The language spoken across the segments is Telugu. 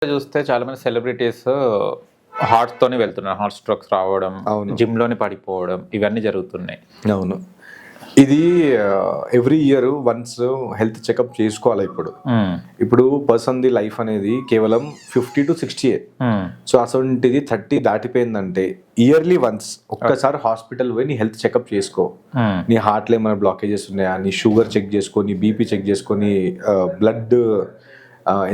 చూస్తే చాలా మంది సెలబ్రిటీస్ హార్ట్‌తోనే వెళ్తున్నారు. హార్ట్ స్ట్రోక్స్ రావడం, అవును. జిమ్‌లోనే పడిపోవడం ఇవన్నీ జరుగుతున్నాయి. అవును. ఇది every year once health checkup చేసుకోవాలి ఇప్పుడు. హ్మ్. ఇప్పుడు పర్సన్‌ది లైఫ్ అనేది కేవలం 50-60 హ్మ్. సో, అసొంటిది 30 దాటిపోయిందంటే ఇయర్లీ వన్స్ ఒక్కసారి హాస్పిటల్ పోయి నీ హెల్త్ చెకప్ చేసుకో. హ్మ్. నీ హార్ట్‌లో ఏమైనా బ్లాకేజెస్ ఉన్నాయా? నీ షుగర్ చెక్ చేసుకో, నీ బీపీ చెక్ చేసుకో, నీ బ్లడ్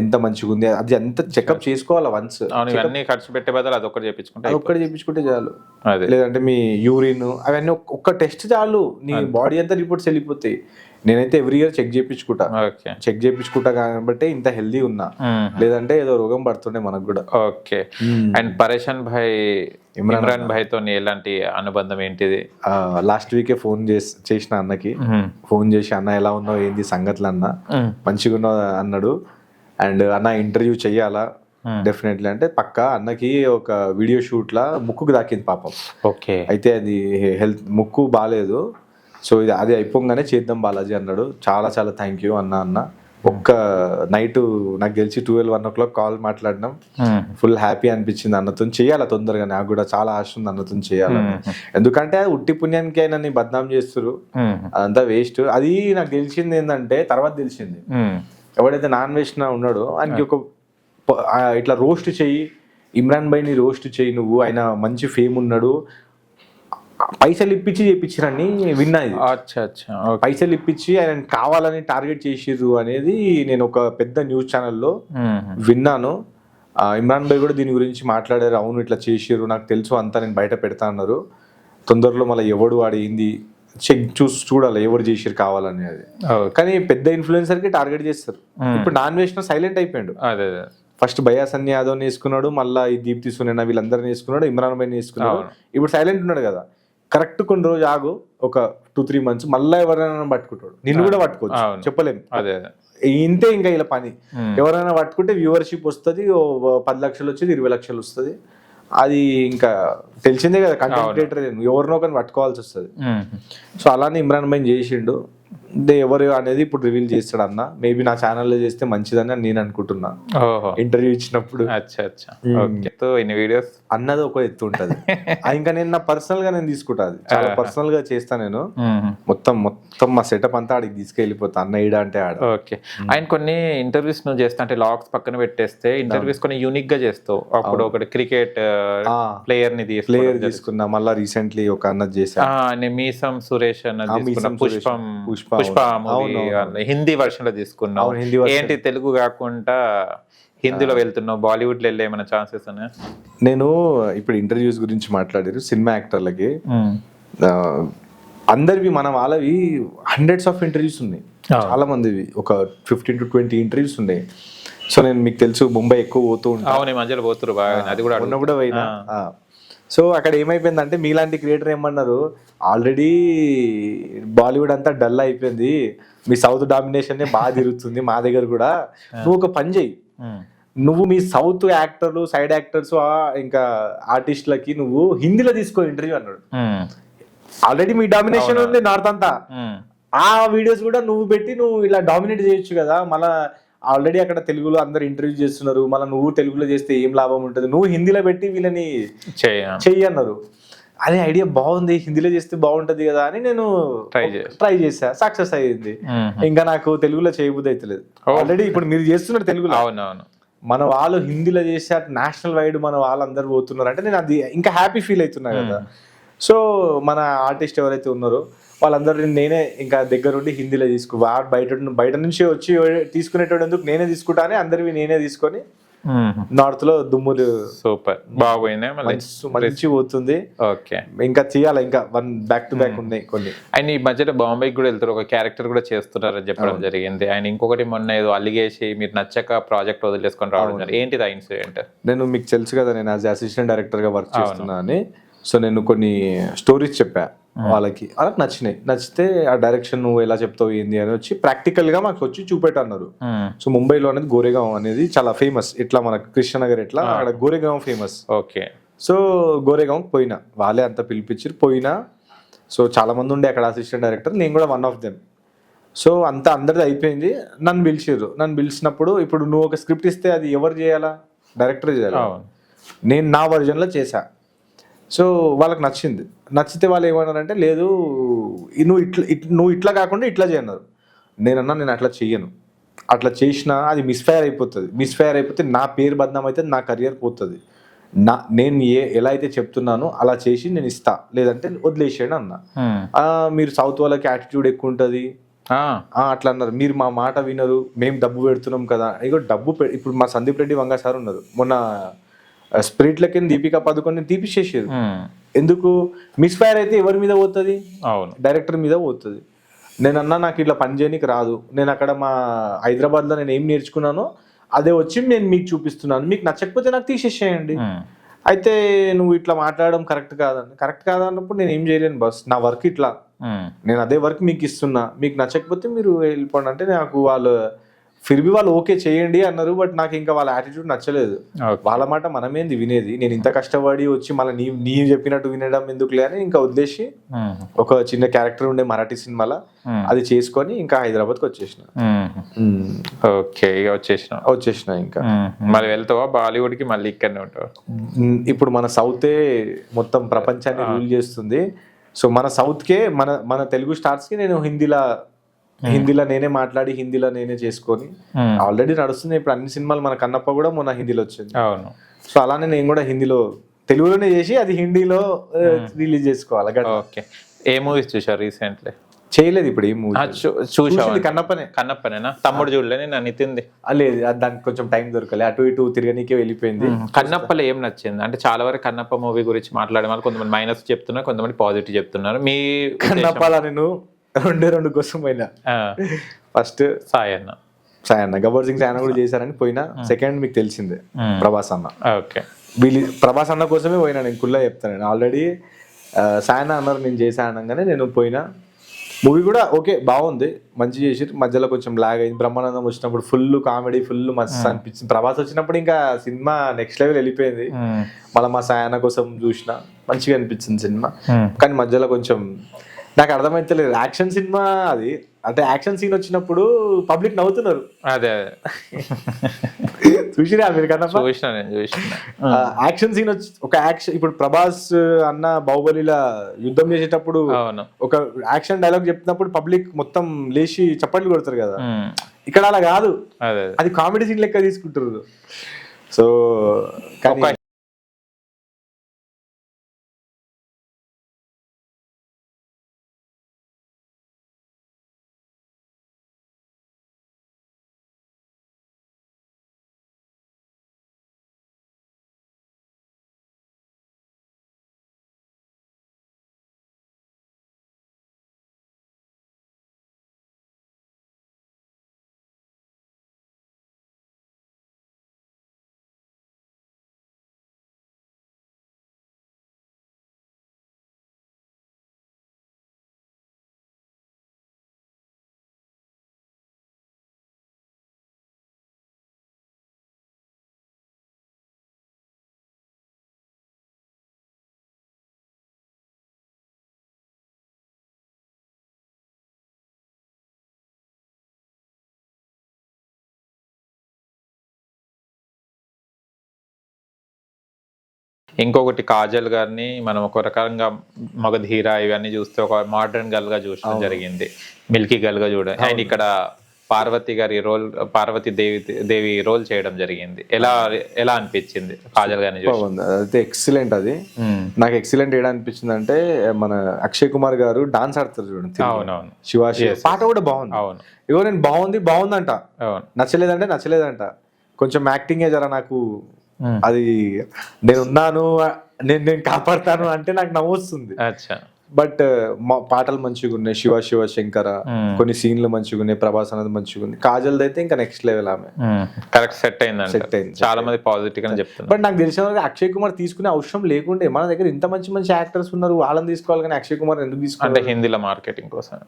ఎంత మంచిగుంది అది అంతా చెకప్ చేసుకోవాలా వన్స్. అవును. ఇవన్నీ ఖర్చు పెట్టే బదులు అదొక్కటి చేపించుకుంటే అదొక్కటి చేపించుకుంటే చాలు. అదే. లేదంటే మీ యూరిన్ అవన్నీ ఒక్క టెస్ట్ చాలు, నీ బాడీ అంతా రిపోర్ట్స్ వెళ్ళిపోతాయి. నేనైతే ఎవ్రీ ఇయర్ చెక్ చేయించుకుంటా. ఓకే. చెక్ చేయించుకుంటా కాబట్టి ఇంత హెల్దీ ఉన్నా. లేదంటే ఏదో రోగం పడుతుండే మనకు కూడా. ఓకే. అండ్ పరేషాన్ భాయ్, ఇమ్రాన్ భాయ్‌తో ఎలాంటి అనుబంధం ఏంటిది? లాస్ట్ వీకే ఫోన్ చేసిన అన్నకి. ఫోన్ చేసి అన్న ఎలా ఉన్నావు, ఏంది సంగతులు అన్న, మంచిగా ఉన్నావు అన్నాడు. అండ్ అన్న ఇంటర్వ్యూ చెయ్యాలా డెఫినెట్లీ అంటే పక్కా. అన్నకి ఒక వీడియో షూట్లా ముక్కుకు దాకింది పాపం. ఓకే. అయితే అది హెల్త్ ముక్కు బాగాలేదు. సో ఇది అది అయిపోగానే చేద్దాం బాలాజీ అన్నాడు. చాలా చాలా థ్యాంక్ యూ అన్న. ఒక్క నైట్ నాకు తెలిసి 12-1 o'clock కాల్ మాట్లాడినాం. ఫుల్ హ్యాపీ అనిపించింది. అన్నతో చేయాలా తొందరగా, నాకు కూడా చాలా ఆశ ఉంది అన్నతో చేయాలని. ఎందుకంటే ఉట్టి పుణ్యానికి అయినా నీ బద్నాం చేస్తారు, అదంతా వేస్ట్. అది నాకు తెలిసింది ఏంటంటే తర్వాత తెలిసింది, ఎవడైతే నాన్ వేసిన ఉన్నాడో ఆయనకి ఒక ఇట్లా రోస్ట్ చెయ్యి, ఇమ్రాన్ భాయ్ని రోస్ట్ చెయ్యి నువ్వు, ఆయన మంచి ఫేమ్ ఉన్నాడు, పైసలు ఇప్పించి చేయించిరని విన్నా. ఇది పైసలు ఇప్పించి ఆయన కావాలని టార్గెట్ చేసిర్రు అనేది నేను ఒక పెద్ద న్యూస్ ఛానల్లో విన్నాను. ఇమ్రాన్ భాయ్ కూడా దీని గురించి మాట్లాడారు. అవును ఇట్లా చేసిర్రు, నాకు తెలుసు అంతా, నేను బయట పెడతా అన్నారు. తొందరలో మళ్ళీ ఎవడు వాడేంది చెక్ చూడాలి ఎవరు చేసిరు కావాలని. అది కానీ పెద్ద ఇన్ఫ్లుయెన్సర్ కి టార్గెట్ చేస్తారు. ఇప్పుడు నాన్ వేసిన సైలెంట్ అయిపోయాడు. ఫస్ట్ భయా సన్ని యాదవ్ వేసుకున్నాడు, మళ్ళీ ఈ దీప్తి సునేనా వీళ్ళందరినీ వేసుకున్నాడు, ఇమ్రాన్ భాయ్ వేసుకున్నాడు. ఇప్పుడు సైలెంట్ ఉన్నాడు కదా, కరెక్ట్ కొన్ని రోజు ఆగు, ఒక 2-3 months మళ్ళీ ఎవరైనా పట్టుకుంటాడు. నిన్ను కూడా పట్టుకోవచ్చు, చెప్పలేము. ఇంతే ఇంకా ఇలా పని. ఎవరైనా పట్టుకుంటే వ్యూవర్షిప్ వస్తుంది, 10 లక్షలు వచ్చేది 20 లక్షలు వస్తుంది. అది ఇంకా తెలిసిందే కదా, కంటెంట్ క్రియేటర్ ఎవరినో కానీ పట్టుకోవాల్సి వస్తుంది. సో అలానే ఇమ్రాన్ భాయ్ చేసిండు. ఎవరు అనేది ఇప్పుడు రివీల్ చేస్తాడు అన్న. మేబీ నా ఛానల్లో చేస్తే మంచిదని నేను అనుకుంటున్నా. ఇంటర్వ్యూ ఇచ్చినప్పుడు అన్నది ఒక ఎత్తు ఉంటది. ఇంకా నేను నా పర్సనల్ గా నేను తీసుకుంటా, అది చాలా పర్సనల్ గా చేస్తా నేను. మొత్తం మా సెటప్ అంతా ఆడికి తీసుకెళ్ళిపోతా. అన్న ఈడ అంటే ఆడ. ఓకే. ఆయన కొన్ని ఇంటర్వ్యూస్ నువ్వు చేస్తా అంటే లాగ్స్ పక్కన పెట్టేస్తే ఇంటర్వ్యూస్ కొన్ని యూనిక్ గా చేస్తావు. అప్పుడు ఒకటి క్రికెట్ ప్లేయర్ ని తీసుకున్నా. మళ్ళీ రీసెంట్లీ ఒక అన్నది చేసా, మీసం సురేష్ అన్నది పుష్ప హిందీ వర్షన్ లో తీసుకున్నావు. ఏంటి తెలుగు కాకుండా హిందీలో వెళ్తున్నావు, బాలీవుడ్ లో వెళ్ళే ఏమైనా ఛాన్సెస్ ఉన్నాయా? నేను ఇప్పుడు ఇంటర్వ్యూస్ గురించి మాట్లాడారు సినిమా యాక్టర్లకి, అందరివి మన వాళ్ళవి హండ్రెడ్స్ ఆఫ్ ఇంటర్వ్యూస్ ఉన్నాయి. చాలా మందివి ఒక 15-20 ఇంటర్వ్యూస్ ఉన్నాయి. సో నేను మీకు తెలుసు ముంబై ఎక్కువ పోతూ ఉంటాను. మధ్యలో పోతురు బాగా, అది కూడా పోయినా. సో అక్కడ ఏమైపోయిందంటే మీలాంటి క్రియేటర్ ఏమన్నారు, ఆల్రెడీ బాలీవుడ్ అంతా డల్ అయిపోయింది, మీ సౌత్ డామినేషన్ బాగా తిరుగుతుంది మా దగ్గర కూడా, నువ్వు ఒక పని చెయ్యి, నువ్వు మీ సౌత్ యాక్టర్లు సైడ్ యాక్టర్స్ ఇంకా ఆర్టిస్టులకి నువ్వు హిందీలో తీసుకో ఇంటర్వ్యూ అన్నాడు. ఆల్రెడీ మీ డామినేషన్ ఉంది నార్త్ అంతా, ఆ వీడియోస్ కూడా నువ్వు పెట్టి నువ్వు ఇలా డామినేట్ చేయొచ్చు కదా. మళ్ళా ఆల్రెడీ అక్కడ తెలుగులో అందరు ఇంటర్వ్యూ చేస్తున్నారు, మళ్ళీ నువ్వు తెలుగులో చేస్తే ఏం లాభం ఉంటుంది, నువ్వు హిందీలో పెట్టి వీళ్ళని చెయ్యి అన్నారు. అదే ఐడియా బాగుంది, హిందీలో చేస్తే బాగుంటది కదా అని నేను ట్రై చేసా. సక్సెస్ అయ్యింది. ఇంకా నాకు తెలుగులో చేయబుద్ధి అవుతలేదు. ఆల్రెడీ ఇప్పుడు మీరు చేస్తున్నారు తెలుగులో, మన వాళ్ళు హిందీలో చేసే నేషనల్ వైడ్ మన వాళ్ళందరూ పోతున్నారు అంటే నేను అది ఇంకా హ్యాపీ ఫీల్ అవుతున్నా కదా. సో మన ఆర్టిస్ట్ ఎవరైతే ఉన్నారో వాళ్ళందరూ నేనే ఇంకా దగ్గరుండి హిందీలో బయట నుంచి వచ్చి తీసుకునేటోడు నేనే తీసుకుంటా అని అందరివి నేనే తీసుకొని నార్త్ లో దుమ్ములు సూపర్ బాగుపోయినాయి, మంచి పోతుంది. ఓకే. ఇంకా చేయాలి, ఇంకా బ్యాక్ టు బ్యాక్ ఉన్నాయి కొన్ని. ఆయన ఈ మధ్యలో బాంబేకి కూడా వెళ్తారు, ఒక క్యారెక్టర్ కూడా చేస్తున్నారని చెప్పడం జరిగింది. ఆయన ఇంకొకటి మొన్న ఏదో అలిగేసి మీరు నచ్చక ప్రాజెక్ట్ వదిలేసుకొని రావడం జరిగింది. ఏంటిది ఆ ఇన్సిడెంట్? నేను మీకు తెలుసు కదా, నేను యాజ్ అసిస్టెంట్ డైరెక్టర్ గా వర్క్ చేస్తున్నా అని. సో నేను కొన్ని స్టోరీస్ చెప్పా వాళ్ళకి నచ్చితే ఆ డైరెక్షన్ నువ్వు ఎలా చెప్తావు ఏంది అని వచ్చి ప్రాక్టికల్ గా మాకు వచ్చి చూపెట్టన్నారు. సో ముంబైలో అనేది గోరేగాం అనేది చాలా ఫేమస్, ఇట్లా మన కృష్ణనగర్ ఎట్లా అక్కడ గోరేగాం ఫేమస్. ఓకే. సో గోరేగాంకి పోయినా, వాళ్ళే అంతా పిలిపించారు పోయినా. సో చాలా మంది ఉండే అక్కడ అసిస్టెంట్ డైరెక్టర్, నేను కూడా వన్ ఆఫ్ దెమ్. సో అంతా అందరిది అయిపోయింది, నన్ను పిలిచిర్రు. నన్ను పిలిచినప్పుడు ఇప్పుడు నువ్వు ఒక స్క్రిప్ట్ ఇస్తే అది ఎవరు చేయాలా, డైరెక్టర్ చేయాలి. నేను నా వర్జన్లో చేశా. సో వాళ్ళకి నచ్చితే వాళ్ళు ఏమన్నారంటే లేదు నువ్వు ఇట్లా కాకుండా ఇట్లా చేయన్నారు. నేను అట్లా చెయ్యను, అట్లా చేసినా అది మిస్ఫైర్ అయిపోతే నా పేరు బద్నాం అయితే నా కెరియర్ పోతుంది. నేను ఎలా అయితే చెప్తున్నానో అలా చేసి నేను ఇస్తా, లేదంటే వదిలేసేయండి అన్న. మీరు సౌత్ వాళ్ళకి యాటిట్యూడ్ ఎక్కువ ఉంటుంది అట్లా అన్నారు. మీరు మా మాట వినరు, మేము డబ్బు పెడుతున్నాం కదా. ఇగో ఇప్పుడు మా సందీప్ రెడ్డి వంగ సార్ ఉన్నారు, మొన్న స్పిరిట్లకి దీపికా పదుకొని తీపిచ్చేసారు. ఎందుకు? మిస్ఫైర్ అయితే ఎవరి మీద పోతుంది? డైరెక్టర్ మీద పోతుంది. నేనన్నా నాకు ఇట్లా పని చేయడానికి రాదు, నేను అక్కడ మా హైదరాబాద్లో నేను ఏం నేర్చుకున్నానో అదే వచ్చి నేను మీకు చూపిస్తున్నాను, మీకు నచ్చకపోతే నాకు తీసేసేయండి. అయితే నువ్వు ఇట్లా మాట్లాడడం కరెక్ట్ కాదన్నప్పుడు నేను ఏం చేయలేను బస్, నా వర్క్ ఇట్లా, నేను అదే వర్క్ మీకు ఇస్తున్నా, మీకు నచ్చకపోతే మీరు వెళ్ళిపోండి అంటే నాకు వాళ్ళు ఫిర్బి వాళ్ళు ఓకే చేయండి అన్నారు. బట్ నాకు ఇంకా వాళ్ళ యాటిట్యూడ్ నచ్చలేదు. వాళ్ళ మాట మనమేంది వినేది, నేను ఇంత కష్టపడి వచ్చి మళ్ళీ నీవు చెప్పినట్టు వినడం ఎందుకులే అని ఇంకా వదిలేసి ఒక చిన్న క్యారెక్టర్ ఉండే మరాఠీ సినిమాలో అది చేసుకొని ఇంకా హైదరాబాద్కి వచ్చేసిన. ఓకే, వచ్చేసిన ఇంకా. మరి వెళ్తావా బాలీవుడ్కి? మళ్ళీ ఇక్కడనే ఉంటావా? ఇప్పుడు మన సౌతే మొత్తం ప్రపంచాన్ని రూల్ చేస్తుంది. సో మన సౌత్కే మన తెలుగు స్టార్స్కి నేను హిందీలో నేనే మాట్లాడి హిందీలో నేనే చేసుకొని ఆల్రెడీ నడుస్తుంది. ఇప్పుడు అన్ని సినిమాలు మన కన్నప్ప కూడా మొన్న హిందీలో వచ్చింది. అవును. సో అలానే నేను కూడా తెలుగులోనే చేసి అది హిందీలో రిలీజ్ చేసుకోవాలి. ఓకే. ఏ మూవీస్ చూసారు రీసెంట్లీ? చేయలేదు ఇప్పుడు. ఏం మూవీ చూసాను? కన్నప్పనేనా? తమ్ముడు చూడలే నేను నితిన్ది. లేదు, దానికి కొంచెం టైం దొరకలే, అటు ఇటు తిరగనీకే వెళ్ళిపోయింది. కన్నప్పలో ఏం నచ్చింది అంటే? చాలా వరకు కన్నప్ప మూవీ గురించి మాట్లాడే వాళ్ళు కొంతమంది మైనస్ చెప్తున్నారు, కొంతమంది పాజిటివ్ చెప్తున్నారు. మీ కన్నప్పలా నేను రెండు కోసం పోయినా. ఫస్ట్ సాయన్న గబ్బర్ సింగ్ సాయన్న కూడా చేశారని పోయినా. సెకండ్ మీకు తెలిసిందే ప్రభాస్ అన్న. ఓకే, ప్రభాస్ అన్న కోసమే పోయినా. నేను కుల్లా చెప్తాను, ఆల్రెడీ సాయన్న అన్నారు నేను చేశాను అనగానే నేను పోయినా. మూవీ కూడా ఓకే, బాగుంది, మంచి చేసి. మధ్యలో కొంచెం లాగ్ అయింది. బ్రహ్మానందం వచ్చినప్పుడు ఫుల్ కామెడీ, ఫుల్ మస్తు అనిపించింది. ప్రభాస్ వచ్చినప్పుడు ఇంకా సినిమా నెక్స్ట్ లెవెల్ వెళ్ళిపోయింది. మళ్ళీ మా సాయన్న కోసం చూసిన, మంచిగా అనిపించింది సినిమా. కానీ మధ్యలో కొంచెం నాకు అర్థమైతలేదు. యాక్షన్ సినిమా అది, అంటే యాక్షన్ సీన్ వచ్చినప్పుడు పబ్లిక్ నవ్వుతున్నారు. అదే చూసిరా మీరు కన్నా? యాక్షన్ సీన్ వచ్చి ఒక యాక్షన్, ఇప్పుడు ప్రభాస్ అన్న బాహుబలిలా యుద్ధం చేసేటప్పుడు ఒక యాక్షన్ డైలాగ్ చెప్తున్నప్పుడు పబ్లిక్ మొత్తం లేచి చప్పట్లు కొడతారు కదా, ఇక్కడ అలా కాదు. అది కామెడీ సీన్ లెక్క తీసుకుంటారు. సో ఇంకొకటి కాజల్ గారిని మనం ఒక రకంగా మగధీర ఇవన్నీ చూస్తే ఒక మోడర్న్ గర్ల్ గా చూడడం జరిగింది, మిల్కీ గర్ల్ గా చూడడం. అండ్ ఇక్కడ పార్వతి గారి రోల్, పార్వతి దేవి రోల్ చేయడం జరిగింది. ఎలా అనిపించింది కాజల్ గారిని చూసి? అయితే ఎక్సలెంట్. అది నాకు ఎక్సలెంట్ ఏడా అనిపించింది అంటే, మన అక్షయ్ కుమార్ గారు డాన్స్ ఆడతారు చూడండి. అవునవును, శివాశి పాట కూడా బాగుంది. అవును, ఇగో నేను బాగుందంట, నచ్చలేదంట. కొంచెం యాక్టింగే జర నాకు అది, నేనున్నాను, నేను కాపాడతాను అంటే నాకు నవ్వొస్తుంది. బట్ పాటలు మంచిగా ఉన్నాయి, శివ శంకర కొన్ని సీన్లు మంచిగా ఉన్నాయి, ప్రభాస్ అనేది మంచిగా ఉంది. కాజల్ అయితే ఇంకా నెక్స్ట్ లెవెల్. ఆమె కరెక్ట్ సెట్ అయింది, చాలా మంది పాజిటివ్ గా చెప్తున్నారు. బట్ నాకు తెలిసిన వరకు అక్షయ్ కుమార్ తీసుకునే అవసరం లేకుండే. మన దగ్గర ఇంత మంచి యాక్టర్స్ ఉన్నారు, వాళ్ళని తీసుకోవాలి కానీ అక్షయ్ కుమార్ ఎందుకు తీసుకోవాలి? అంటే హిందీలో మార్కెటింగ్ కోసం.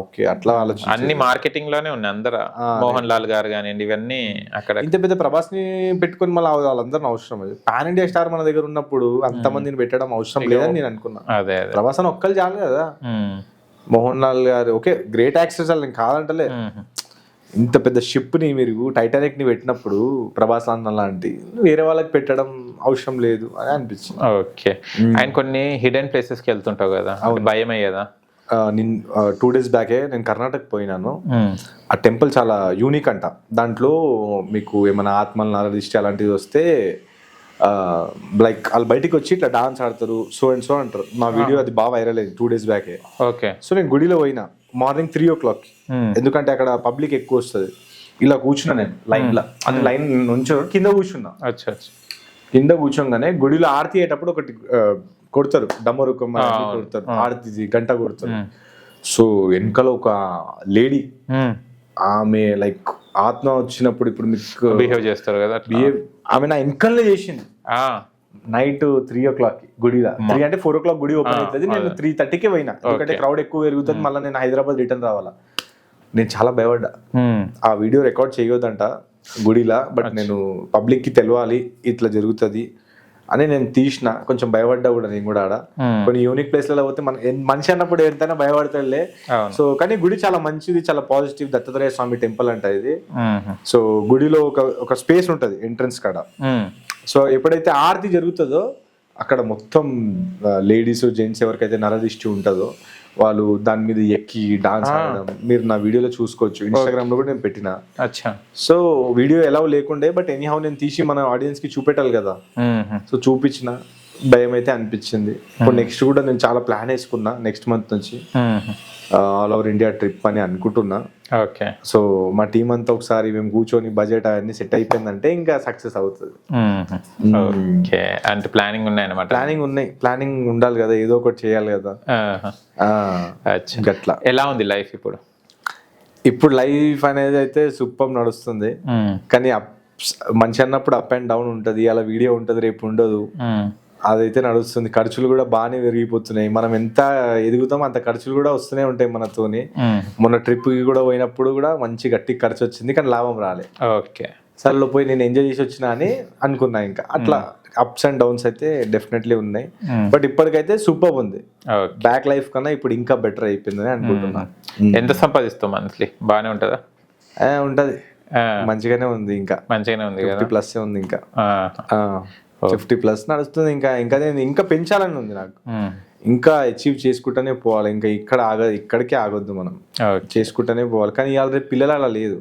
ఓకే, అట్లా అన్ని మార్కెటింగ్ లోనే ఉన్నాయి అందరూ. మోహన్ లాల్ గారు కానివ్వండి, ఇవన్నీ అక్కడ ఇంత పెద్ద ప్రభాస్ ని పెట్టుకుని మళ్ళీ వాళ్ళందరినీ అవసరం లేదు. పాన్ ఇండియా స్టార్ మన దగ్గర ఉన్నప్పుడు అంతమందిని పెట్టడం అవసరం లేదని నేను అనుకున్నా. అదే ప్రభాస్ ఒక్కరు చాలు కదా. మోహన్ లాల్ గారు ఓకే, గ్రేట్ యాక్టర్స్, వాళ్ళని కాదంటలే. ఇంత పెద్ద షిప్ని మీరు టైటానిక్ని పెట్టినప్పుడు ప్రభాస్ అన్న లాంటి వేరే వాళ్ళకి పెట్టడం అవసరం లేదు అని అనిపించింది. ఓకే. అండ్ కొన్ని హిడెన్ ప్లేసెస్కి వెళ్తుంటావు కదా, భయం అయ్యేదా? నేను 2 days బ్యాకే నేను కర్ణాటక పోయినాను. ఆ టెంపుల్ చాలా యూనిక్ అంట. దాంట్లో మీకు ఏమైనా ఆత్మల నరదిష్టి అలాంటివి వస్తే లైక్ వాళ్ళు బయటికి వచ్చి ఇట్లా డాన్స్ ఆడతారు, సో అండ్ సో అంటారు. మా వీడియో అది బాగా వైరల్ అయింది 2 days బ్యాకే. ఓకే. సో నేను గుడిలో పోయినా మార్నింగ్ 3 o'clock, ఎందుకంటే అక్కడ పబ్లిక్ ఎక్కువ వస్తుంది. ఇలా కూర్చున్నా నేను లైన్లో, అంటే లైన్ నుంచి కింద కూర్చున్నా. కింద కూర్చోగానే గుడిలో ఆరతి అయ్యేటప్పుడు ఒకటి కొడతారు, డమ్మరుకం కొడతారు, ఆరతి గంట కొడతారు. సో వెనకాల ఒక లేడీ, ఆమె లైక్ ఆత్మ వచ్చినప్పుడు ఇప్పుడు మీకు బిహేవ్ చేస్తారు కదా, ఆమె నా వెనకాలనే చేసింది. నైట్ 3 o'clock గుడిలో, 3 అంటే 4 o'clock గుడి ఓపెన్ అవుతుంది. నేను 3:30కి పోయినా, ఎందుకంటే క్రౌడ్ ఎక్కువ పెరుగుతుంది, మళ్ళీ నేను హైదరాబాద్ రిటర్న్ రావాలా. నేను చాలా భయపడ్డా. ఆ వీడియో రికార్డ్ చేయొద్దంట గుడిలా, బట్ నేను పబ్లిక్ కి తెలవాలి ఇట్లా జరుగుతుంది అని నేను తీసిన. కొంచెం భయపడ్డా కూడా నేను కూడా ఆడ. కొన్ని యూనిక్ ప్లేస్లలో పోతే మనిషి అన్నప్పుడు ఎంతైనా భయపడతాడులే. సో కానీ గుడి చాలా మంచిది, చాలా పాజిటివ్. దత్తాత్రేయ స్వామి టెంపుల్ అంట ఇది. సో గుడిలో ఒక స్పేస్ ఉంటది ఎంట్రన్స్ కాడ. సో ఎప్పుడైతే ఆరతి జరుగుతుందో అక్కడ మొత్తం లేడీస్ జెంట్స్ ఎవరికైతే నరదిష్టి ఉంటుందో వాళ్ళు దాని మీద ఎక్కి డాన్స్ ఆడడం మీరు నా వీడియోలో చూసుకోవచ్చు. ఇన్స్టాగ్రామ్ లో కూడా నేను పెట్టిన. సో వీడియో ఎలా లేకుండే, బట్ ఎనీహౌ నేను తీసి మన ఆడియన్స్ కి చూపెట్టాలి కదా. సో చూపించిన, భయం అయితే అనిపించింది. ఇప్పుడు నెక్స్ట్ కూడా నేను చాలా ప్లాన్ వేసుకున్నా, నెక్స్ట్ మంత్ నుంచి ఆల్ ఓవర్ ఇండియా ట్రిప్ అని అనుకుంటున్నా. ఓకే. సో మా టీం అంతా ఒకసారి మేము కూర్చొని బడ్జెట్ అవన్నీ సెట్ అయిపోయిందంటే ఇంకా సక్సెస్ అవుతుంది. ఓకే. అంటే ప్లానింగ్ ఉన్నాయన్నమాట. ప్లానింగ్ ఉండాలి కదా, ఏదో ఒకటి చేయాలి కదా. గట్లా. ఎలా ఉంది లైఫ్ ఇప్పుడు? ఇప్పుడు లైఫ్ అనేది అయితే సూపర్ నడుస్తుంది. కానీ మంచి అన్నప్పుడు అప్ అండ్ డౌన్ ఉంటది. అలా వీడియో ఉంటది, రేపు ఉండదు. అదైతే నడుస్తుంది. ఖర్చులు కూడా బాగానే పెరిగిపోతున్నాయి. మనం ఎంత ఎదుగుతామో అంత ఖర్చులు కూడా వస్తూనే ఉంటాయి మనతోని. మొన్న ట్రిప్ కి కూడా పోయినప్పుడు కూడా మంచి గట్టి ఖర్చు వచ్చింది, కానీ లాభం రాలే. ఓకే. సర్లో పోయి నేను ఎంజాయ్ చేసి వచ్చినా అని అనుకున్నా. ఇంకా అట్లా అప్స్ అండ్ డౌన్స్ అయితే డెఫినెట్లీ ఉన్నాయి. బట్ ఇప్పటికైతే సూపర్ ఉంది. బ్యాక్ లైఫ్ కన్నా ఇప్పుడు ఇంకా బెటర్ అయిపోయిందని అనుకుంటున్నా. ఎంత సంపాదిస్తావు మంత్లీ? బాగానే ఉంటుందా? ఉంటది, మంచిగానే ఉంది. ఇంకా మంచిగానే ఉంది, 50+ ఉంది. ఇంకా 50+ నడుస్తుంది. ఇంకా నేను ఇంకా పెంచాలని ఉంది నాకు. ఇంకా అచీవ్ చేసుకుంటూనే పోవాలి. ఇంకా ఇక్కడికే ఆగొద్దు, మనం చేసుకుంటూనే పోవాలి. కానీ ఇవాళ రేపు పిల్లలు అలా లేదు.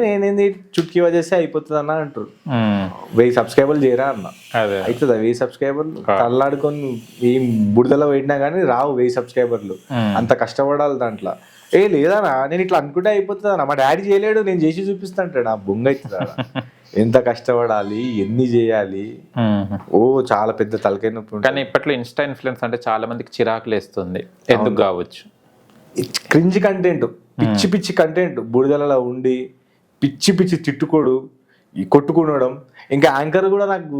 నేనేంది చుట్కీ వజేస్తే అయిపోతుంది అన్న అంటారు. 1000 subscribers చేయరా అన్న, అవుతుందా? 1000 subscribers తల్లాడుకొని ఏం బుడదలో పెట్టినా కానీ రావు 1000 subscribers. అంత కష్టపడాలి దాంట్లో. లేదన్నా నేను ఇట్లా అనుకుంటే అయిపోతుంది అన్న, మా డాడీ చేయలేడు, నేను చేసి చూపిస్తాంటాడు. ఆ బొంగ అవుతుంది. ఎంత కష్టపడాలి, ఎన్ని చేయాలి, చాలా పెద్ద తలకాయ నొప్పి. కానీ ఇప్పట్లో ఇన్స్టా ఇన్ఫ్లుయెన్స్ అంటే చాలా మందికి చిరాకులు వేస్తుంది. ఎందుకు కావచ్చు? క్రింజ్ కంటెంట్, పిచ్చి పిచ్చి కంటెంట్, బుడిదలలో ఉండి పిచ్చి పిచ్చి తిట్టుకోడు, కొట్టుకునడం. ఇంకా యాంకర్ కూడా నాకు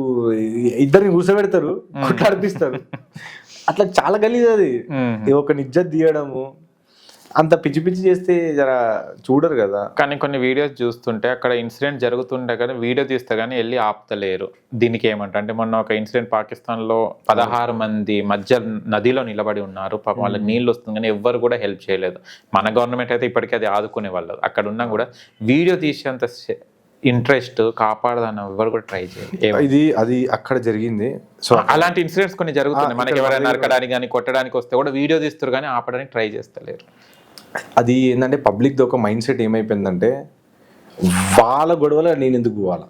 ఇద్దరిని కూర్చోబెడతారు, కొట్లాడిపిస్తారు. అట్లా చాలా గలీజ్ అది. ఒక నిజ్జత్ తీయడము, అంత పిచ్చి పిచ్చి చేస్తే జర చూడరు కదా. కానీ కొన్ని వీడియోస్ చూస్తుంటే అక్కడ ఇన్సిడెంట్ జరుగుతుంటే కానీ వీడియో తీస్తే కానీ వెళ్ళి ఆపుతలేరు. దీనికి ఏమంటారు? అంటే మొన్న ఒక ఇన్సిడెంట్ పాకిస్తాన్లో 16 మంది మధ్య నదిలో నిలబడి ఉన్నారు. పాపం వాళ్ళకి నీళ్ళు వస్తుంది కానీ ఎవ్వరు కూడా హెల్ప్ చేయలేదు. మన గవర్నమెంట్ అయితే ఇప్పటికీ అది ఆదుకునే వాళ్ళు. అక్కడ ఉన్నా కూడా వీడియో తీసేంత ఇంట్రెస్ట్ కాపాడదాన్ని ఎవరు కూడా ట్రై చేయాలి. అది అక్కడ జరిగింది. సో అలాంటి ఇన్సిడెంట్స్ కొన్ని జరుగుతున్నాయి. మనకి ఎవరైనా నరకడానికి కానీ కొట్టడానికి వస్తే కూడా వీడియో తీస్తారు కానీ ఆపడానికి ట్రై చేస్తలేరు. అది ఏంటంటే పబ్లిక్ది ఒక మైండ్ సెట్ ఏమైపోయిందంటే, వాళ్ళ గొడవలో నేను ఎందుకు పోవాలా,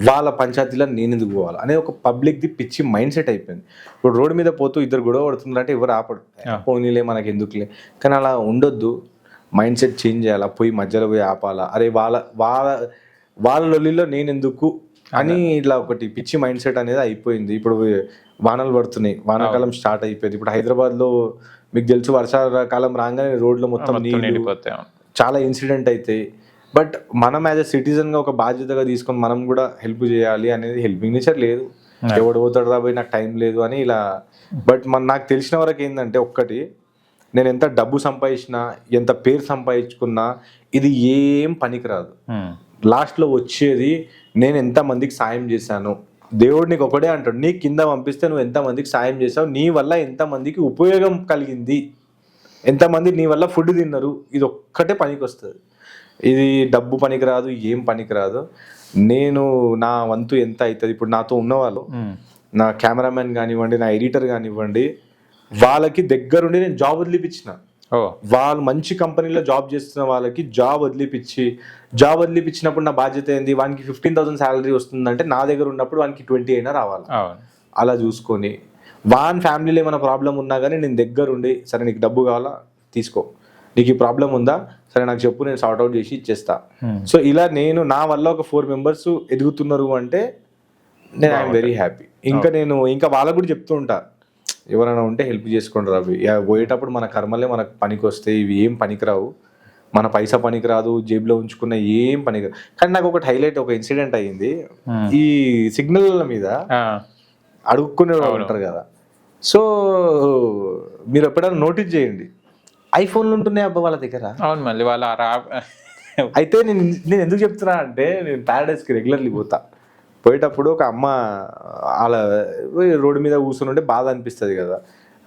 వాళ్ళ పంచాయతీలో నేను ఎందుకు పోవాలా అనే ఒక పబ్లిక్ది పిచ్చి మైండ్ సెట్ అయిపోయింది. ఇప్పుడు రోడ్డు మీద పోతూ ఇద్దరు గొడవ పడుతుందంటే ఎవరు ఆపడు, పోనీలే మనకి ఎందుకులే. కానీ అలా ఉండొద్దు, మైండ్ సెట్ చేంజ్ చేయాలా, పోయి మధ్యలో పోయి ఆపాలా. అరే వాళ్ళ లొల్లిలో నేను ఎందుకు అని ఇట్లా ఒకటి పిచ్చి మైండ్ సెట్ అనేది అయిపోయింది. ఇప్పుడు వానలు పడుతున్నాయి, వానాకాలం స్టార్ట్ అయిపోయింది. ఇప్పుడు హైదరాబాద్లో మీకు తెలుసు, వర్షాకాలం రాగానే రోడ్లు మొత్తం నీళ్ళు, చాలా ఇన్సిడెంట్ అవుతాయి. బట్ మనం యాజ్ అ సిటిజన్గా ఒక బాధ్యతగా తీసుకొని మనం కూడా హెల్ప్ చేయాలి అనేది హెల్పింగ్ నేచర్ లేదు. ఎవడు పోతాడు రాబోయి, నాకు టైం లేదు అని ఇలా. బట్ నాకు తెలిసిన వరకు ఏంటంటే, ఒక్కటి, నేను ఎంత డబ్బు సంపాదించినా, ఎంత పేరు సంపాదించుకున్నా, ఇది ఏం పనికిరాదు. లాస్ట్లో వచ్చేది నేను ఎంతమందికి సాయం చేశాను. దేవుడు నీకు ఒకటే అంటాడు, నీ కింద పంపిస్తే నువ్వు ఎంతమందికి సాయం చేసావు, నీ వల్ల ఎంతమందికి ఉపయోగం కలిగింది, ఎంతమంది నీ వల్ల ఫుడ్ తిన్నారు, ఇది ఒక్కటే పనికి వస్తుంది. ఇది డబ్బు పనికిరాదు, ఏం పనికిరాదు. నేను నా వంతు ఎంత అవుతుంది, ఇప్పుడు నాతో ఉన్నవాళ్ళు, నా కెమెరామెన్ కానివ్వండి, నా ఎడిటర్ కానివ్వండి, వాళ్ళకి దగ్గరుండి నేను జాబ్ వదిలిపించిన. వాళ్ళు మంచి కంపెనీలో జాబ్ చేస్తున్న వాళ్ళకి జాబ్ వదిలిపించినప్పుడు నా బాధ్యత ఏంది, వానికి 15,000 శాలరీ వస్తుందంటే నా దగ్గర ఉన్నప్పుడు వానికి 20 అయినా రావాలి. అలా చూసుకొని వాన్ ఫ్యామిలీలో ఏమైనా ప్రాబ్లం ఉన్నా కానీ నేను దగ్గరుండి, సరే నీకు డబ్బు కావాలా తీసుకో, నీకు ఈ ప్రాబ్లం ఉందా సరే నాకు చెప్పు, నేను సార్ట్అవుట్ చేసి ఇచ్చేస్తా. సో ఇలా నేను నా వల్ల ఒక 4 మెంబర్స్ ఎదుగుతున్నారు అంటే నేను ఐఎమ్ వెరీ హ్యాపీ. ఇంకా వాళ్ళకు కూడా చెప్తూ ఉంటా, ఎవరైనా ఉంటే హెల్ప్ చేసుకోండి రవి, పోయేటప్పుడు మన కర్మలే మనకు పనికి వస్తాయి, ఇవి ఏం పనికిరావు, మన పైసా పనికిరాదు, జేబులో ఉంచుకున్న ఏం పనికిరాదు. కానీ నాకు ఒకటి హైలైట్, ఒక ఇన్సిడెంట్ అయ్యింది. ఈ సిగ్నల్ మీద అడుక్కునే వాళ్ళు ఉంటారు కదా, సో మీరు ఎప్పుడైనా నోటీస్ చేయండి, ఐఫోన్లు ఉంటున్నాయి అబ్బా వాళ్ళ దగ్గర. అవును, మళ్ళీ వాళ్ళ అయితే నేను ఎందుకు చెప్తున్నా అంటే, నేను ప్యారడైస్కి రెగ్యులర్లీ పోయేటప్పుడు ఒక అమ్మ అలా రోడ్డు మీద కూర్చుని ఉంటే బాధ అనిపిస్తుంది కదా,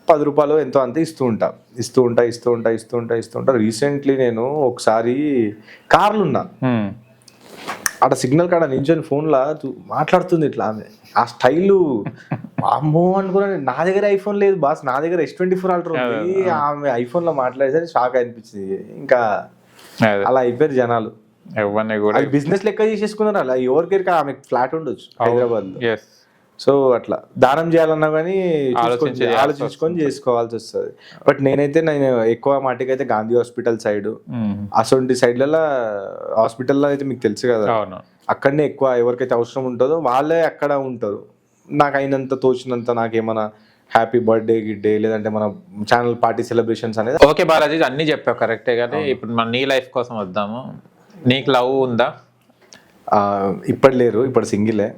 10 రూపాయలు ఎంతో అంత ఇస్తూ ఉంటా. రీసెంట్లీ నేను ఒకసారి కార్లు ఉన్నా, అక్కడ సిగ్నల్ కాడ నించొని ఫోన్లో మాట్లాడుతుంది ఇట్లా ఆమె, ఆ స్టైలు అమ్మో అనుకున్నాను. నా దగ్గర ఐఫోన్ లేదు బాస్, నా దగ్గర S24 అల్ట్రా ఉంది, ఆమె ఐఫోన్లో మాట్లాడేసరికి షాక్ అనిపించింది. ఇంకా అలా అయిపోయారు జనాలు, బిజినెస్ లెక్క చేసేసుకున్నారు. అలా ఎవరికైనా ఆమె ఫ్లాట్ ఉండొచ్చు హైదరాబాద్ లో, సో అట్లా దానం చేయాలన్నా కానీ ఆలోచించుకొని చేసుకోవాల్సి వస్తుంది. బట్ నేను ఎక్కువ మాటికైతే గాంధీ హాస్పిటల్ సైడ్, అసొంటి సైడ్లలో హాస్పిటల్లో అయితే మీకు తెలుసు కదా, అక్కడనే ఎక్కువ ఎవరికైతే అవసరం ఉంటుందో వాళ్ళే అక్కడ ఉంటారు. నాకు అయినంత తోచినంత, నాకేమన్నా హ్యాపీ బర్త్డే గిడ్డే లేదంటే మన ఛానల్ పార్టీ సెలబ్రేషన్స్ అనేది. ఓకే బాలాజీ, అన్ని చెప్పావు కరెక్టే, కానీ ఇప్పుడు మన నీ లైఫ్ కోసం వద్దాము. నీకు లవ్ ఉందా? ఇప్పుడు లేరు, ఇప్పుడు సింగిలే.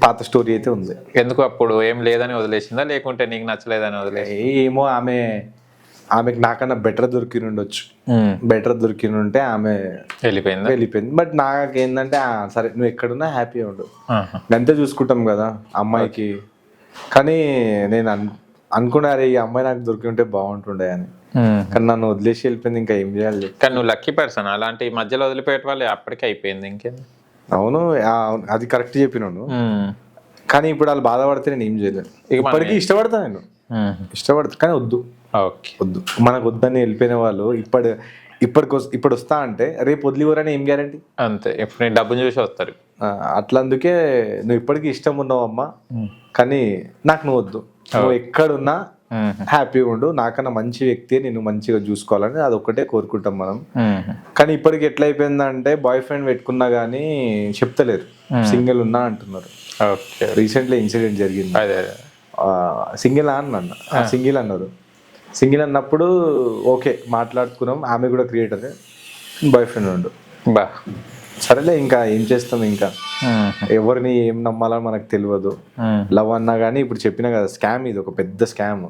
పాత స్టోరీ అయితే ఉంది. ఎందుకు అప్పుడు ఏం లేదని వదిలేసిందా, లేకుంటే నీకు నచ్చలేదని వదిలేసి? ఏమో, ఆమెకి నాకన్నా బెటర్ దొరికినుంటే ఆమె వెళ్ళిపోయింది. బట్ నాకేందంటే సరే నువ్వు ఎక్కడున్నా హ్యాపీగా ఉండు, అంతే చూసుకుంటాం కదా అమ్మాయికి. కానీ నేను అనుకున్నారే ఈ అమ్మాయి నాకు దొరికి ఉంటే బాగుంటుండే అని, కానీ నన్ను వదిలేసి వెళ్ళిపోయింది. ఇంకా ఏం చేయాలి? కానీ నువ్వు లక్కీ పర్సన్, అలాంటి మధ్యలో వదిలిపోయే వాళ్ళు అప్పటికే అయిపోయింది. ఇంకేంది? అవును, అది కరెక్ట్ చెప్పినాను. కానీ ఇప్పుడు వాళ్ళు బాధపడితే నేను ఏం చేయలేను. ఇప్పటికీ ఇష్టపడతా, కానీ వద్దు, మనకు వద్దని వెళ్ళిపోయిన వాళ్ళు ఇప్పుడు వస్తా అంటే రేపు వదిలివరని ఏం గ్యారంటీ? అంతే, ఇప్పుడు నేను డబ్బును చూసి వస్తారు అట్లా. అందుకే నువ్వు ఇప్పటికీ ఇష్టం ఉన్నావు అమ్మా, కానీ నాకు నువ్వు వద్దు. నువ్వు ఎక్కడున్నా హ్యాపీగా ఉండు, నాకన్నా మంచి వ్యక్తి నేను మంచిగా చూసుకోవాలని అది ఒక్కటే కోరుకుంటాం మనం. కానీ ఇప్పటికి ఎట్లా అయిపోయిందంటే బాయ్ ఫ్రెండ్ పెట్టుకున్నా గానీ చెప్తలేరు, సింగిల్ ఉన్నా అంటున్నారు. రీసెంట్లీ ఇన్సిడెంట్ జరిగింది, సింగిల్ అన్నారు. సింగిల్ అన్నప్పుడు ఓకే మాట్లాడుకున్నాం, ఆమె కూడా క్రియేటర్, బాయ్ ఫ్రెండ్ ఉండు, సరేలే ఇంకా ఏం చేస్తాం, ఇంకా ఎవరిని ఏం నమ్మాలని మనకు తెలియదు. లవ్ అన్నా కానీ ఇప్పుడు చెప్పినా కదా స్కామ్, ఇది ఒక పెద్ద స్కామ్.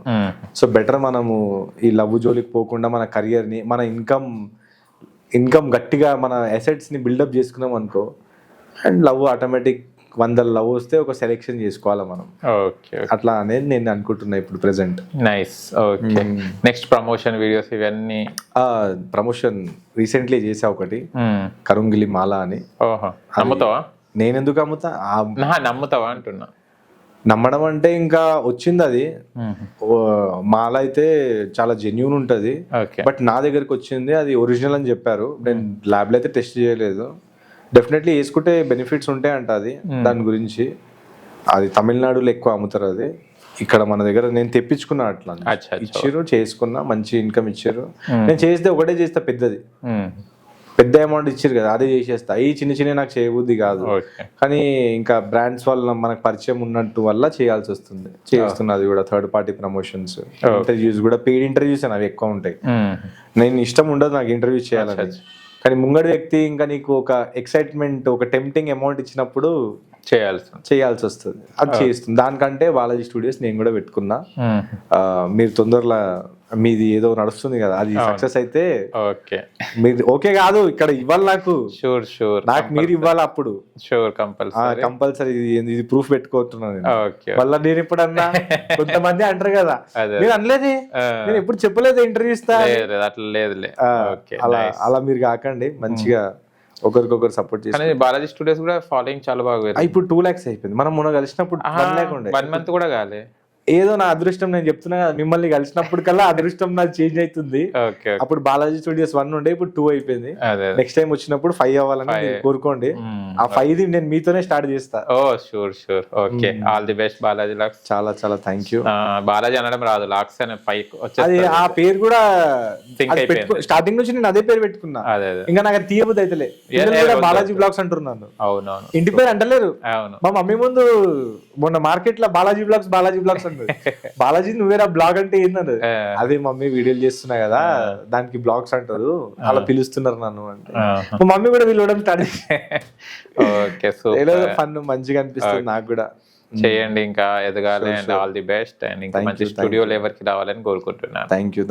సో బెటర్ మనము ఈ లవ్ జోలికి పోకుండా మన కెరియర్ని, మన ఇన్కమ్ గట్టిగా మన అసెట్స్ని బిల్డప్ చేసుకున్నాం అనుకో, అండ్ లవ్ ఆటోమేటిక్ 100 లవ్ వస్తే ఒక సెలెక్షన్ చేసుకోవాలి మనం. అట్లా అనేది నేను అనుకుంటున్నా ఇప్పుడు present. Nice. Okay, next promotion videos ఇవన్నీ? ప్రమోషన్ రీసెంట్లీ చేసా ఒకటి, కరుంగిలి మాల అని. నమ్ముతావా? నేను ఎందుకు అమ్ముతా? నమ్ముతావా అంటున్నా. నమ్మడం అంటే ఇంకా వచ్చింది అది, మాల అయితే చాలా జెన్యూన్ ఉంటుంది. బట్ నా దగ్గరికి వచ్చింది అది ఒరిజినల్ అని చెప్పారు. నేను ల్యాబ్లో అయితే టెస్ట్ చేయలేదు. డెఫినెట్లీ వేసుకుంటే బెనిఫిట్స్ ఉంటాయంట అది, దాని గురించి. అది తమిళనాడులో ఎక్కువ అమ్ముతారు అది. ఇక్కడ మన దగ్గర నేను తెప్పించుకున్నా, అట్లా ఇచ్చారు, చేసుకున్నా, మంచి ఇన్కమ్ ఇచ్చారు. నేను చేస్తే ఒకటే చేస్తా, పెద్ద అమౌంట్ ఇచ్చారు కదా అదే చేసేస్తా. ఈ చిన్న నాకు చేయబుద్ధి కాదు. కానీ ఇంకా బ్రాండ్స్ వల్ల మనకు పరిచయం ఉన్నట్టు వల్ల చేయాల్సి వస్తుంది, చేస్తున్నది కూడా. థర్డ్ పార్టీ ప్రమోషన్స్, ఇంటర్వ్యూస్ కూడా, పెయిడ్ ఇంటర్వ్యూస్ అవి ఎక్కువ ఉంటాయి. నేను ఇష్టం ఉండదు నాకు ఇంటర్వ్యూస్ చేయాలని, కానీ ముంగడి వ్యక్తి ఇంకా నీకు ఒక ఎక్సైట్మెంట్, ఒక టెంప్టింగ్ అమౌంట్ ఇచ్చినప్పుడు చేయాల్సి వస్తుంది, అది చేస్తుంది. దానికంటే బాలాజీ స్టూడియోస్ నేను కూడా పెట్టుకున్నా. మీరు తొందరలో మీది ఏదో నడుస్తుంది కదా, అది సక్సెస్ అయితే ఓకే మీరు ఓకే కాదు, ఇక్కడ ఇవ్వాలి నాకు, షూర్ నాకు మీరు ఇవ్వాలి అప్పుడు షూర్ కంపల్సరీ. కంపల్సరీ. ఇది ప్రూఫ్ పెట్టుకుంటున్నాను నేను. ఓకే మళ్ళీ నేను ఇప్పుడు అన్నా, కొంతమంది అంటారు కదా అదే. నేను అనలేదే, నేను ఎప్పుడు చెప్పలేదు ఇంటర్వ్యూ ఇస్తా అని. లేదు అట్లా లేదులే. ఓకే అలా మీరు కాకండి, మంచిగా ఒకరికొకరు సపోర్ట్ చేసి. కానీ బాలాజీ స్టూడియోస్ కూడా ఫాలోయింగ్ చాలా బాగా పెరిగింది. ఇప్పుడు 2 lakhs అయిపోయింది. మనం మొన్న కలిసినప్పుడు 1 lakh ఉండే. 1 month కూడా కాలే. ఏదో నా అదృష్టం, నేను చెప్తున్నా కదా, మిమ్మల్ని కలిసినప్పుడు కల్లా అదృష్టం నాది చేంజ్ అవుతుంది. ఓకే అప్పుడు బాలాజీ స్టూడియోస్ 1 ఉండే, ఇప్పుడు 2 అయిపోయింది. అదే నెక్స్ట్ టైం వచ్చినప్పుడు 5 అవ్వాలని మీరు కోరుకోండి. ఆ 5 నేను మీతోనే స్టార్ట్ చేస్తా. Oh sure okay. All the best Balaji లాక్స్. చాలా చాలా థ్యాంక్ యూ. బాలాజీ అనడం రాదు, లాక్స్ అనే పైకి అది వచ్చేది. ఆ పేరు కూడా సింక్ అయిపోయింది. స్టార్టింగ్ నుంచి నేను అదే పేరు పెట్టుకున్నా. అదే ఇంకా నాకు అది తీయబుద్ధి అయితేలే. బాలాజీ బ్లాగ్స్ అంటున్నాను, అవునవును ఇంటి పేరు అంటలేరు. అవును మా మమ్మీ ముందు మొన్న మార్కెట్ లో బాలాజీ బ్లాగ్స్ అంటారు. బాలాజీ నువ్వేరా బ్లాగ్ అంటే ఏంటన్నారు. అదే మమ్మీ వీడియోలు చేస్తున్నా కదా, దానికి బ్లాగ్స్ అంటారు, అలా పిలుస్తున్నారు నన్ను అంటే. మా మమ్మీ కూడా పిలవడం స్టార్ట్ ఓకే ఏదో ఫన్ మంచిగా అనిపిస్తుంది నాకు కూడా. చేయండి, ఇంకా ఎదగాలి. And all the best. And ఇంకా మంచి స్టూడియోలు ఎవరికి రావాలని కోరుకుంటున్నాను. Thank you.